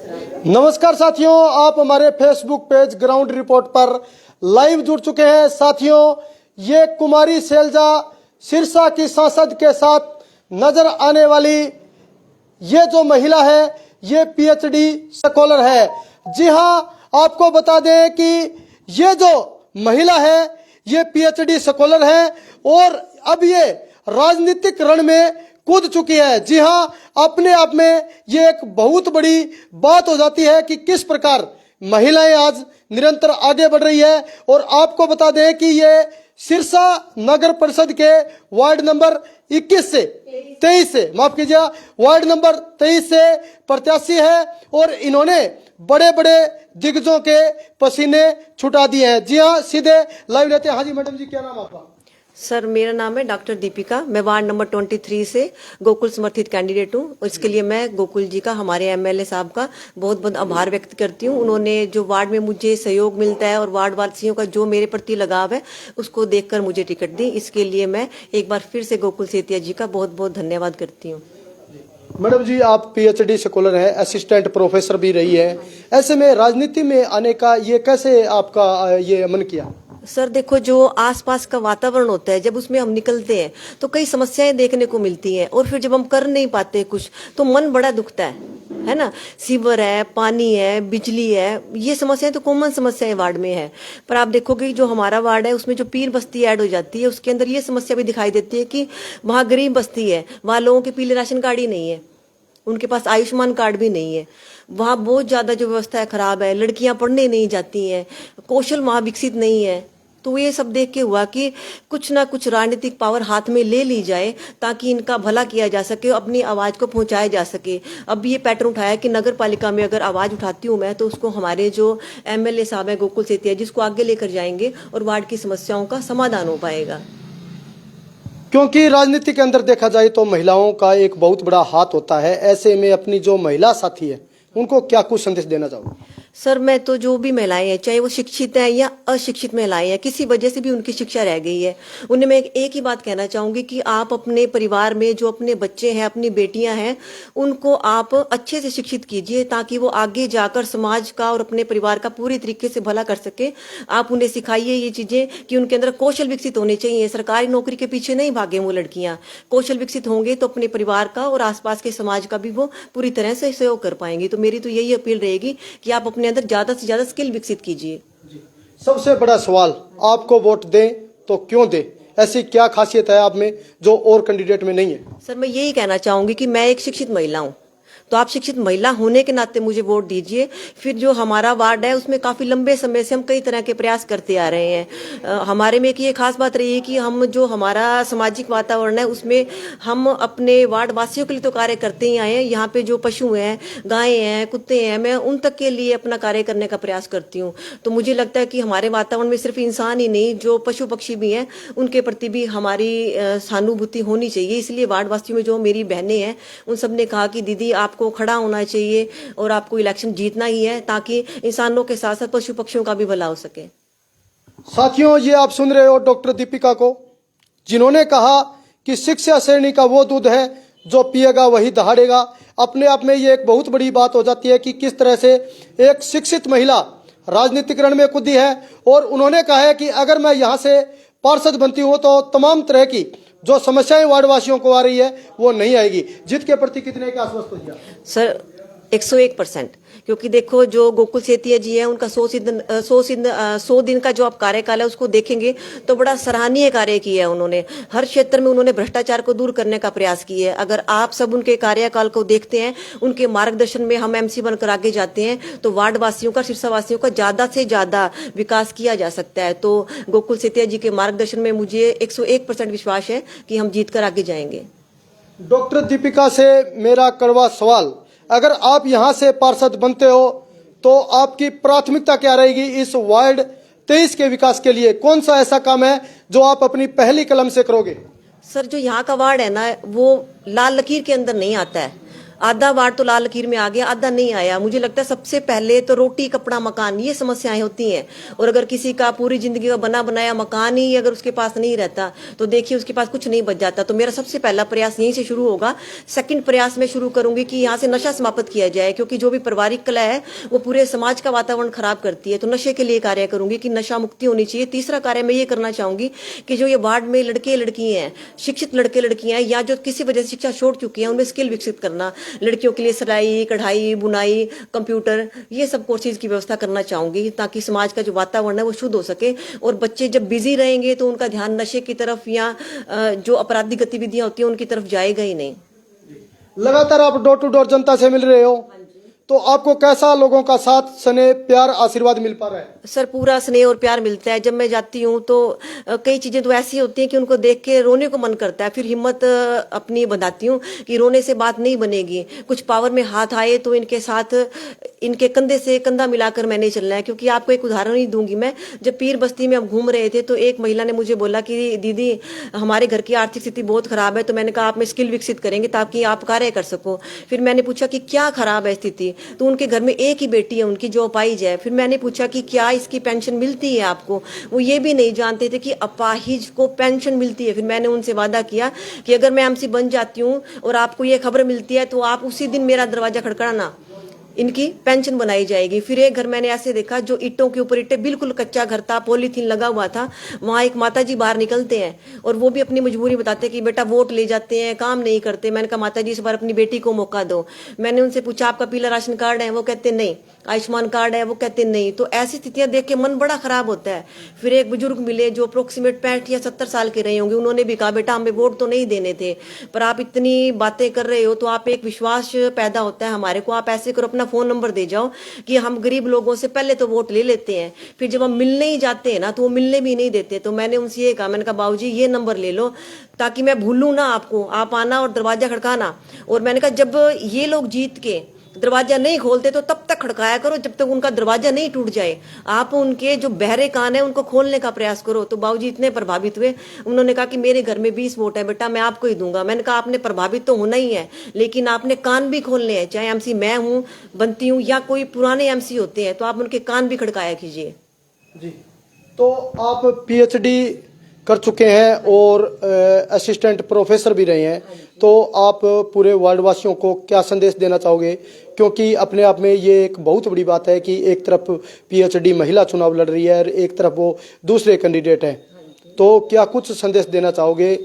नमस्कार साथियों, आप हमारे फेसबुक पेज ग्राउंड रिपोर्ट पर लाइव जुड़ चुके हैं। साथियों, ये कुमारी शैलजा सिरसा की सांसद के साथ नजर आने वाली ये जो महिला है, ये पीएचडी स्कॉलर है। जी हां, आपको बता दें कि ये जो महिला है, ये पीएचडी स्कॉलर है और अब ये राजनीतिक रण में कूद चुकी है। जी हां, अपने आप में ये एक बहुत बड़ी बात हो जाती है कि किस प्रकार महिलाएं आज निरंतर आगे बढ़ रही है। और आपको बता दें कि ये सिरसा नगर परिषद के वार्ड नंबर 21 से 23 से माफ कीजिएगा, वार्ड नंबर 23 से प्रत्याशी है और इन्होंने बड़े बड़े दिग्गजों के पसीने छुटा दिए हैं। जी हाँ, सीधे लाइव लेते हैं। हाँ जी मैडम जी, क्या नाम आपका? सर, मेरा नाम है डॉक्टर दीपिका। मैं वार्ड नंबर 23 से गोकुल समर्थित कैंडिडेट हूँ और इसके लिए मैं गोकुल जी का, हमारे एमएलए साहब का बहुत बहुत आभार व्यक्त करती हूँ। उन्होंने जो वार्ड में मुझे सहयोग मिलता है और वार्ड वासियों का जो मेरे प्रति लगाव है उसको देखकर मुझे टिकट दी। इसके लिए मैं एक बार फिर से गोकुल सेतिया जी का बहुत बहुत धन्यवाद करती हूँ। मैडम जी, आप पीएचडी स्कॉलर हैं, असिस्टेंट प्रोफेसर भी रही है। ऐसे में राजनीति में आने का ये कैसे आपका ये मन किया? सर देखो, जो आसपास का वातावरण होता है, जब उसमें हम निकलते हैं तो कई समस्याएं देखने को मिलती हैं और फिर जब हम कर नहीं पाते कुछ तो मन बड़ा दुखता है ना। सीवर है, पानी है, बिजली है, ये समस्याएं तो कॉमन समस्याएं वार्ड में है। पर आप देखोगे जो हमारा वार्ड है उसमें जो पीर बस्ती ऐड हो जाती है, उसके अंदर ये समस्या भी दिखाई देती है कि वहाँ गरीब बस्ती है, वहाँ लोगों के पीले राशन कार्ड ही नहीं है, उनके पास आयुष्मान कार्ड भी नहीं है। वहाँ बहुत ज्यादा जो व्यवस्था है खराब है, लड़कियां पढ़ने नहीं जाती हैं, कौशल वहाँ विकसित नहीं है। तो ये सब देख के हुआ कि कुछ ना कुछ राजनीतिक पावर हाथ में ले ली जाए ताकि इनका भला किया जा सके, अपनी आवाज को पहुंचाया जा सके। अब ये पैटर्न उठाया कि नगर पालिका में अगर आवाज उठाती हूं मैं तो उसको हमारे जो एमएलए साहब है गोकुल सेतिया, जिसको आगे लेकर जाएंगे और वार्ड की समस्याओं का समाधान हो पाएगा। क्योंकि राजनीति के अंदर देखा जाए तो महिलाओं का एक बहुत बड़ा हाथ होता है। ऐसे में अपनी जो महिला साथी है उनको क्या कुछ संदेश देना चाहोगे? सर, मैं तो जो भी महिलाएं हैं, चाहे वो शिक्षित हैं या अशिक्षित महिलाएं हैं, किसी वजह से भी उनकी शिक्षा रह गई है, उन्हें मैं एक ही बात कहना चाहूंगी कि आप अपने परिवार में जो अपने बच्चे हैं, अपनी बेटियां हैं, उनको आप अच्छे से शिक्षित कीजिए ताकि वो आगे जाकर समाज का और अपने परिवार का पूरी तरीके से भला कर सके। आप उन्हें सिखाइए ये चीजें कि उनके अंदर कौशल विकसित होने चाहिए। सरकारी नौकरी के पीछे नहीं भागे वो लड़कियां। कौशल विकसित होंगे तो अपने परिवार का और आसपास के समाज का भी वो पूरी तरह से सहयोग कर पाएंगी। तो मेरी तो यही अपील रहेगी कि आप अपने अंदर ज्यादा से ज्यादा स्किल विकसित कीजिए। सबसे बड़ा सवाल, आपको वोट दें तो क्यों दें? ऐसी क्या खासियत है आप में जो और कैंडिडेट में नहीं है? सर, मैं यही कहना चाहूंगी कि मैं एक शिक्षित महिला हूं, तो आप शिक्षित महिला होने के नाते मुझे वोट दीजिए। फिर जो हमारा वार्ड है उसमें काफी लंबे समय से हम कई तरह के प्रयास करते आ रहे हैं। हमारे में एक ये खास बात रही है कि हम जो हमारा सामाजिक वातावरण है उसमें हम अपने वार्ड वासियों के लिए तो कार्य करते ही आए हैं। यहाँ पे जो पशु हैं, गायें हैं, कुत्ते हैं, मैं उन तक के लिए अपना कार्य करने का प्रयास करती हूँ। तो मुझे लगता है कि हमारे वातावरण में सिर्फ इंसान ही नहीं, जो पशु पक्षी भी हैं, उनके प्रति भी हमारी सहानुभूति होनी चाहिए। इसलिए वार्ड वासियों में जो मेरी बहनें हैं उन सब ने कहा कि दीदी आपको खड़ा होना चाहिए और आपको इलेक्शन जीतना ही है ताकि इंसानों के साथ साथ पशु पक्षियों का भी भला हो सके। साथियों, ये आप सुन रहे हो डॉक्टर दीपिका को, जिन्होंने कहा कि शिक्षा श्रेणी का वो दूध है जो पिएगा वही दहाड़ेगा। अपने आप में ये एक बहुत बड़ी बात हो जाती है कि किस तरह से एक शिक्षित महिला राजनीतिक रण में कूदी है। और उन्होंने कहा है कि अगर मैं यहाँ से पार्षद बनती हूँ तो तमाम तरह की जो समस्याएं वार्ड वासियों को आ रही है वो नहीं आएगी। जीत के प्रति कितने का आश्वस्त हो गया? सर, 101%। क्योंकि देखो, जो गोकुल सेतिया जी है उनका 100 दिन का जो आप कार्यकाल है उसको देखेंगे तो बड़ा सराहनीय कार्य किया है उन्होंने। हर क्षेत्र में उन्होंने भ्रष्टाचार को दूर करने का प्रयास किया है। अगर आप सब उनके कार्यकाल को देखते हैं, उनके मार्गदर्शन में हम एमसी बनकर आगे जाते हैं तो वार्ड वासियों का, सिरसा वासियों का ज्यादा से ज्यादा विकास किया जा सकता है। तो गोकुल सेतिया जी के मार्गदर्शन में मुझे 101% विश्वास है कि हम जीत कर आगे जाएंगे। डॉक्टर दीपिका से मेरा कड़वा सवाल, अगर आप यहां से पार्षद बनते हो तो आपकी प्राथमिकता क्या रहेगी इस वार्ड 23 के विकास के लिए? कौन सा ऐसा काम है जो आप अपनी पहली कलम से करोगे? सर, जो यहाँ का वार्ड है ना, वो लाल लकीर के अंदर नहीं आता है। आधा वार्ड तो लाल लकीर में आ गया, आधा नहीं आया। मुझे लगता है सबसे पहले तो रोटी कपड़ा मकान, ये समस्याएं होती हैं। और अगर किसी का पूरी जिंदगी का बना बनाया मकान ही अगर उसके पास नहीं रहता तो देखिए उसके पास कुछ नहीं बच जाता। तो मेरा सबसे पहला प्रयास यहीं से शुरू होगा। सेकंड प्रयास में शुरू करूंगी कि यहाँ से नशा समाप्त किया जाए, क्योंकि जो भी पारिवारिक कला है वो पूरे समाज का वातावरण खराब करती है। तो नशे के लिए कार्य करूंगी कि नशा मुक्ति होनी चाहिए। तीसरा कार्य मैं ये करना चाहूंगी कि जो ये वार्ड में लड़के लड़की हैं, शिक्षित लड़के लड़कियां हैं या जो किसी वजह से शिक्षा छोड़ चुकी हैं, उनमें स्किल विकसित करना। लड़कियों के लिए सिलाई, कढ़ाई, बुनाई, कंप्यूटर, ये सब कोर्सेज की व्यवस्था करना चाहूंगी, ताकि समाज का जो वातावरण है वो शुद्ध हो सके। और बच्चे जब बिजी रहेंगे तो उनका ध्यान नशे की तरफ या जो अपराधी गतिविधियां होती हैं उनकी तरफ जाएगा ही नहीं। लगातार आप डोर टू डोर जनता से मिल रहे हो, तो आपको कैसा लोगों का साथ, स्नेह, प्यार, आशीर्वाद मिल पा रहा है? सर पूरा स्नेह और प्यार मिलता है। जब मैं जाती हूँ तो कई चीजें तो ऐसी होती हैं कि उनको देख के रोने को मन करता है। फिर हिम्मत अपनी बनाती हूँ कि रोने से बात नहीं बनेगी। कुछ पावर में हाथ आए तो इनके साथ, इनके कंधे से कंधा मिलाकर मैंने चलना है। क्योंकि आपको एक उदाहरण ही दूंगी मैं। जब पीर बस्ती में हम घूम रहे थे तो एक महिला ने मुझे बोला कि दीदी हमारे घर की आर्थिक स्थिति बहुत खराब है। तो मैंने कहा आप में स्किल विकसित करेंगे ताकि आप कार्य कर सको। फिर मैंने पूछा कि क्या खराब है स्थिति, तो उनके घर में एक ही बेटी है उनकी जो अपाहिज है। फिर मैंने पूछा कि क्या इसकी पेंशन मिलती है आपको? वो ये भी नहीं जानते थे कि अपाहिज को पेंशन मिलती है। फिर मैंने उनसे वादा किया कि अगर मैं एमसी बन जाती हूँ और आपको ये खबर मिलती है तो आप उसी दिन मेरा दरवाजा खड़खड़ाना, इनकी पेंशन बनाई जाएगी। फिर एक घर मैंने ऐसे देखा जो ईंटों के ऊपर ईंटें, बिल्कुल कच्चा घर था, पॉलीथीन लगा हुआ था। वहां एक माताजी बाहर निकलते हैं और वो भी अपनी मजबूरी बताते हैं कि बेटा वोट ले जाते हैं, काम नहीं करते। मैंने कहा माताजी इस बार अपनी बेटी को मौका दो। मैंने उनसे पूछा आपका पीला राशन कार्ड है? वो कहते नहीं। आयुष्मान कार्ड है? वो कहते नहीं। तो ऐसी स्थितियां देख के मन बड़ा खराब होता है। फिर एक बुजुर्ग मिले जो अप्रोक्सीमेट 65 या 70 साल के रहे होंगे। उन्होंने भी कहा बेटा हमें वोट तो नहीं देने थे, पर आप इतनी बातें कर रहे हो तो आप एक विश्वास पैदा होता है हमारे को। आप ऐसे करो, अपना फोन नंबर दे जाओ कि हम गरीब लोगों से पहले तो वोट ले लेते हैं, फिर जब हम मिलने ही जाते हैं ना तो वो मिलने भी नहीं देते। तो मैंने उनसे ये कहा, मैंने कहा बाबूजी ये नंबर ले लो ताकि मैं भूलूं ना आपको, आप आना और दरवाजा खड़काना। और मैंने कहा जब ये लोग जीत के दरवाजा नहीं खोलते तो तब तक खड़काया करो जब तक उनका दरवाजा नहीं टूट जाए। आप उनके जो बहरे कान है उनको खोलने का प्रयास करो। तो बाबूजी इतने प्रभावित हुए, उन्होंने कहा कि मेरे घर में 20 वोट है बेटा, मैं आपको ही दूंगा। मैंने कहा आपने प्रभावित तो होना ही है, लेकिन आपने कान भी खोलने हैं। चाहे एमसी मैं हूं, बनती हूं, या कोई पुराने एमसी होते हैं तो आप उनके कान भी खड़काया कीजिए। जी, तो आप पीएचडी कर चुके हैं और असिस्टेंट प्रोफेसर भी रहे हैं, तो आप पूरे वार्ड वासियों को क्या संदेश देना चाहोगे? क्योंकि अपने आप में ये एक बहुत बड़ी बात है कि एक तरफ पीएचडी महिला चुनाव लड़ रही है और एक तरफ वो दूसरे कैंडिडेट हैं, तो क्या कुछ संदेश देना चाहोगे?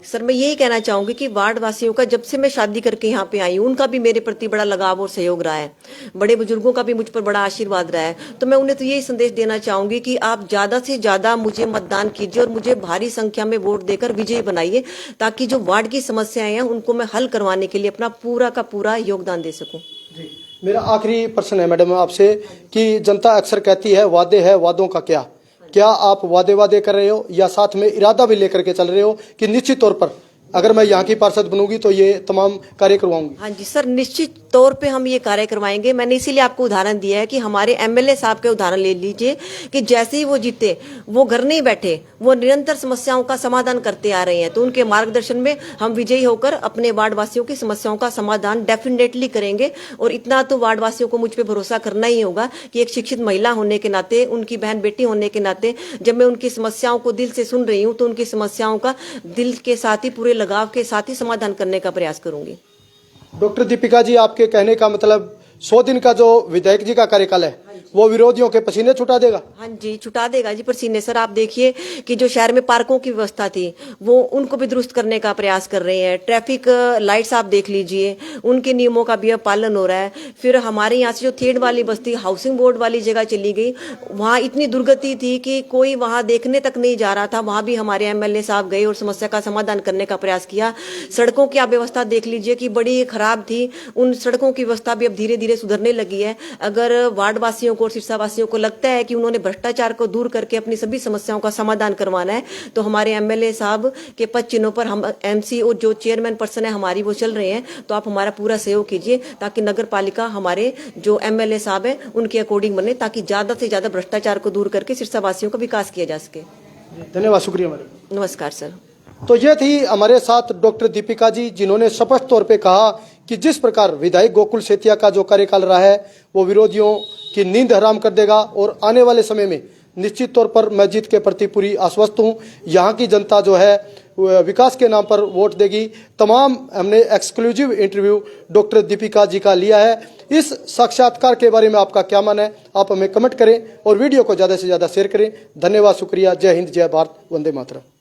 सर मैं यही कहना चाहूंगी कि वार्ड वासियों का, जब से मैं शादी करके यहाँ पे आई हूँ, उनका भी मेरे प्रति बड़ा लगाव और सहयोग रहा है। बड़े बुजुर्गों का भी मुझ पर बड़ा आशीर्वाद रहा है। तो मैं उन्हें तो यही संदेश देना चाहूंगी कि आप ज्यादा से ज्यादा मुझे मतदान कीजिए और मुझे भारी संख्या में वोट देकर विजयी बनाइए, ताकि जो वार्ड की समस्याएं हैं उनको मैं हल करवाने के लिए अपना पूरा का पूरा योगदान दे सकूं। जी, मेरा आखिरी प्रश्न है मैडम आपसे कि जनता अक्सर कहती है वादे है, वादों का क्या आप वादे कर रहे हो या साथ में इरादा भी लेकर के चल रहे हो कि निश्चित तौर पर अगर मैं यहाँ की पार्षद बनूंगी तो ये तमाम कार्य करवाऊंगी? हाँ जी सर, निश्चित तौर पे हम ये कार्य करवाएंगे। मैंने इसीलिए आपको उदाहरण दिया है कि हमारे एमएलए साहब के उदाहरण ले लीजिए कि जैसे ही वो जीते वो घर नहीं बैठे, वो निरंतर समस्याओं का समाधान करते आ रहे हैं। तो उनके मार्गदर्शन में हम विजयी होकर अपने वार्ड वासियों की समस्याओं का समाधान डेफिनेटली करेंगे। और इतना तो वार्ड वासियों को मुझ पर भरोसा करना ही होगा कि एक शिक्षित महिला होने के नाते, उनकी बहन बेटी होने के नाते, जब मैं उनकी समस्याओं को दिल से सुन रही हूँ तो उनकी समस्याओं का दिल के साथ ही, पूरे लगाव के साथ ही समाधान करने का प्रयास करूंगी। डॉक्टर दीपिका जी, आपके कहने का मतलब 100 दिन का जो विधायक जी का कार्यकाल है वो विरोधियों के पसीने छुटा देगा? हाँ जी, छुटा देगा जी पसीने। सर आप देखिए कि जो शहर में पार्कों की व्यवस्था थी वो उनको भी दुरुस्त करने का प्रयास कर रहे हैं। ट्रैफिक लाइट्स आप देख लीजिए, उनके नियमों का भी अब पालन हो रहा है। फिर हमारे यहाँ से जो थेड़ वाली बस्ती हाउसिंग बोर्ड वाली जगह चली गई, वहाँ इतनी दुर्गति थी कि कोई वहाँ देखने तक नहीं जा रहा था। वहाँ भी हमारे एमएलए साहब गए और समस्या का समाधान करने का प्रयास किया। सड़कों की आप व्यवस्था देख लीजिए कि बड़ी खराब थी, उन सड़कों की व्यवस्था भी अब धीरे धीरे सुधरने लगी है। अगर वार्ड वासियों को और सिरसा वासियों को लगता है कि उन्होंने भ्रष्टाचार को दूर करके अपनी सभी समस्याओं का समाधान करवाना है, तो हमारे एमएलए साहब के पद चिन्हों पर हम एमसी और जो चेयरमैन पर्सन है हमारी वो चल रहे हैं। तो आप हमारा पूरा सहयोग कीजिए ताकि नगर पालिका हमारे जो एमएलए साहब है उनके अकॉर्डिंग बने, ताकि ज्यादा से ज्यादा भ्रष्टाचार को दूर करके सिरसा वासियों का विकास किया जा सके। धन्यवाद, शुक्रिया मैडम। नमस्कार सर। तो ये थी हमारे साथ डॉक्टर दीपिका जी, जिन्होंने स्पष्ट तौर पे कहा कि जिस प्रकार विधायक गोकुल सेतिया का जो कार्यकाल रहा है वो विरोधियों की नींद हराम कर देगा और आने वाले समय में निश्चित तौर पर मैं जीत के प्रति पूरी आश्वस्त हूँ। यहाँ की जनता जो है विकास के नाम पर वोट देगी। तमाम हमने exclusive interview doctor Deepika ji का लिया है। इस साक्षात्कार के बारे में आपका क्या मन है, आप हमें कमेंट करें और वीडियो को ज़्यादा से ज़्यादा शेयर करें। धन्यवाद, शुक्रिया, जय हिंद, जय भारत, वंदे मातरम।